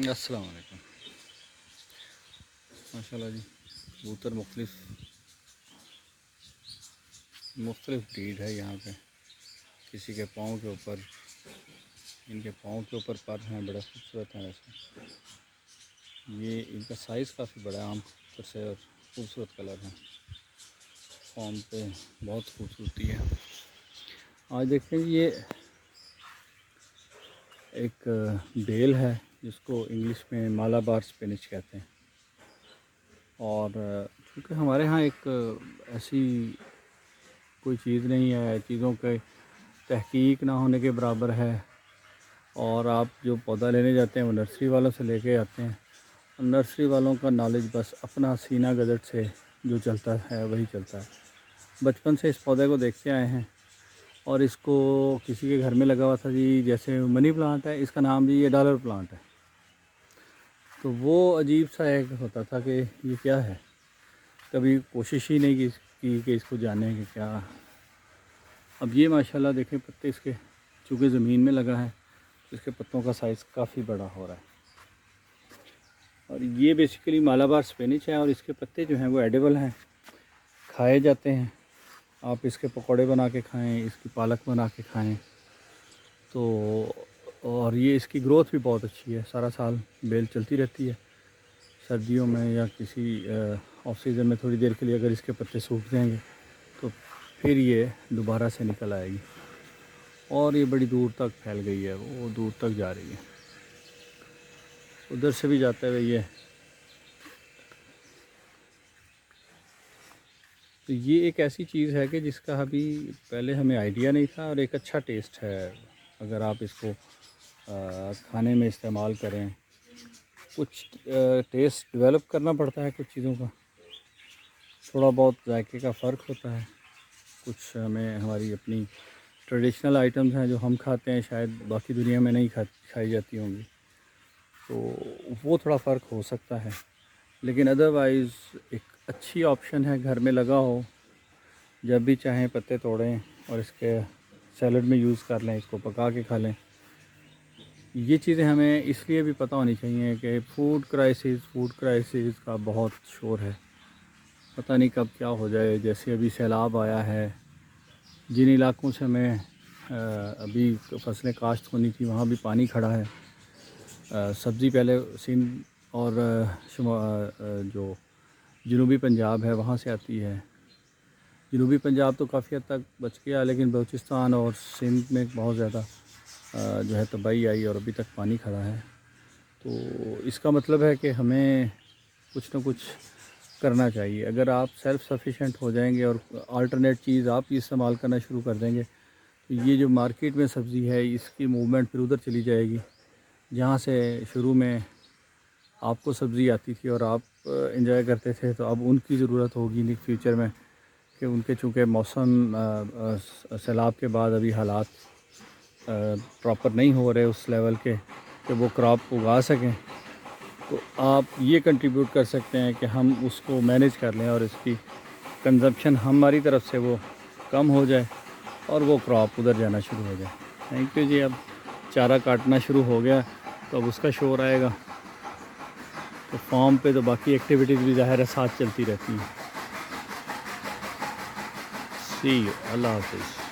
السلام علیکم۔ ماشاءاللہ جی، کبوتر مختلف بریڈ ہے یہاں پہ۔ کسی کے پاؤں کے اوپر، ان کے پاؤں کے اوپر پر ہیں، بڑے خوبصورت ہیں ویسے۔ یہ ان کا سائز کافی بڑا ہے عام طور سے، اور خوبصورت کلر ہے، فارم پہ بہت خوبصورتی ہے۔ آج دیکھیں یہ ایک بیل ہے جس کو انگلش میں مالابار اسپینچ کہتے ہیں، اور چونکہ ہمارے ہاں ایک ایسی کوئی چیز نہیں ہے، چیزوں کے تحقیق نہ ہونے کے برابر ہے، اور آپ جو پودا لینے جاتے ہیں وہ نرسری والوں سے لے کے آتے ہیں، اور نرسری والوں کا نالج بس اپنا سینہ گزٹ سے جو چلتا ہے وہی چلتا ہے۔ بچپن سے اس پودے کو دیکھتے آئے ہیں، اور اس کو کسی کے گھر میں لگا ہوا تھا جی، جیسے منی پلانٹ ہے، اس کا نام بھی یہ ڈالر پلانٹ ہے، تو وہ عجیب سا ایک ہوتا تھا کہ یہ کیا ہے، کبھی کوشش ہی نہیں کی کہ اس کو جانیں کہ کیا۔ اب یہ ماشاءاللہ دیکھیں پتے اس کے، چونکہ زمین میں لگا ہے، اس کے پتوں کا سائز کافی بڑا ہو رہا ہے، اور یہ بیسیکلی مالابار اسپینچ ہے، اور اس کے پتے جو ہیں وہ ایڈیبل ہیں، کھائے جاتے ہیں۔ آپ اس کے پکوڑے بنا کے کھائیں، اس کی پالک بنا کے کھائیں تو، اور یہ اس کی گروتھ بھی بہت اچھی ہے، سارا سال بیل چلتی رہتی ہے۔ سردیوں میں یا کسی آف سیزن میں تھوڑی دیر کے لیے اگر اس کے پتے سوکھ جائیں گے تو پھر یہ دوبارہ سے نکل آئے گی، اور یہ بڑی دور تک پھیل گئی ہے، وہ دور تک جا رہی ہے، ادھر سے بھی جاتے ہوئے یہ۔ تو یہ ایک ایسی چیز ہے کہ جس کا ابھی پہلے ہمیں آئیڈیا نہیں تھا، اور ایک اچھا ٹیسٹ ہے اگر آپ اس کو کھانے میں استعمال کریں۔ کچھ ٹیسٹ ڈیولپ کرنا پڑتا ہے کچھ چیزوں کا، تھوڑا بہت ذائقے کا فرق ہوتا ہے، کچھ ہمیں ہماری اپنی ٹریڈیشنل آئٹمز ہیں جو ہم کھاتے ہیں شاید باقی دنیا میں نہیں کھائی جاتی ہوں گی، تو وہ تھوڑا فرق ہو سکتا ہے، لیکن ادروائز ایک اچھی آپشن ہے، گھر میں لگا ہو، جب بھی چاہیں پتے توڑیں اور اس کے سیلڈ میں یوز کر لیں، اس کو پکا کے کھا لیں۔ یہ چیزیں ہمیں اس لیے بھی پتہ ہونی چاہیے کہ فوڈ کرائسس کا بہت شور ہے، پتہ نہیں کب کیا ہو جائے۔ جیسے ابھی سیلاب آیا ہے، جن علاقوں سے ہمیں ابھی فصلیں کاشت ہونی تھی وہاں بھی پانی کھڑا ہے۔ سبزی پہلے سندھ اور جو جنوبی پنجاب ہے وہاں سے آتی ہے، جنوبی پنجاب تو کافی حد تک بچ گیا، لیکن بلوچستان اور سندھ میں بہت زیادہ جو ہے تباہی آئی، اور ابھی تک پانی کھڑا ہے۔ تو اس کا مطلب ہے کہ ہمیں کچھ نہ کچھ کرنا چاہیے۔ اگر آپ سیلف سفیشینٹ ہو جائیں گے اور آلٹرنیٹ چیز آپ ہی استعمال کرنا شروع کر دیں گے، تو یہ جو مارکیٹ میں سبزی ہے اس کی موومنٹ پھر ادھر چلی جائے گی، جہاں سے شروع میں آپ کو سبزی آتی تھی اور آپ انجوائے کرتے تھے، تو اب ان کی ضرورت ہوگی نہیں فیوچر میں، کہ ان کے چونکہ موسم سیلاب کے بعد ابھی حالات پراپر نہیں ہو رہے اس لیول کے کہ وہ کراپ اگا سکیں، تو آپ یہ کنٹریبیوٹ کر سکتے ہیں کہ ہم اس کو مینیج کر لیں اور اس کی کنزمپشن ہماری طرف سے وہ کم ہو جائے اور وہ کراپ ادھر جانا شروع ہو جائے۔ تھینک یو جی۔ اب چارہ کاٹنا شروع ہو گیا تو اب اس کا شور آئے گا، تو فارم پہ تو باقی ایکٹیویٹیز بھی ظاہر ہے ساتھ چلتی رہتی ہیں۔ سی یو، اللہ حافظ۔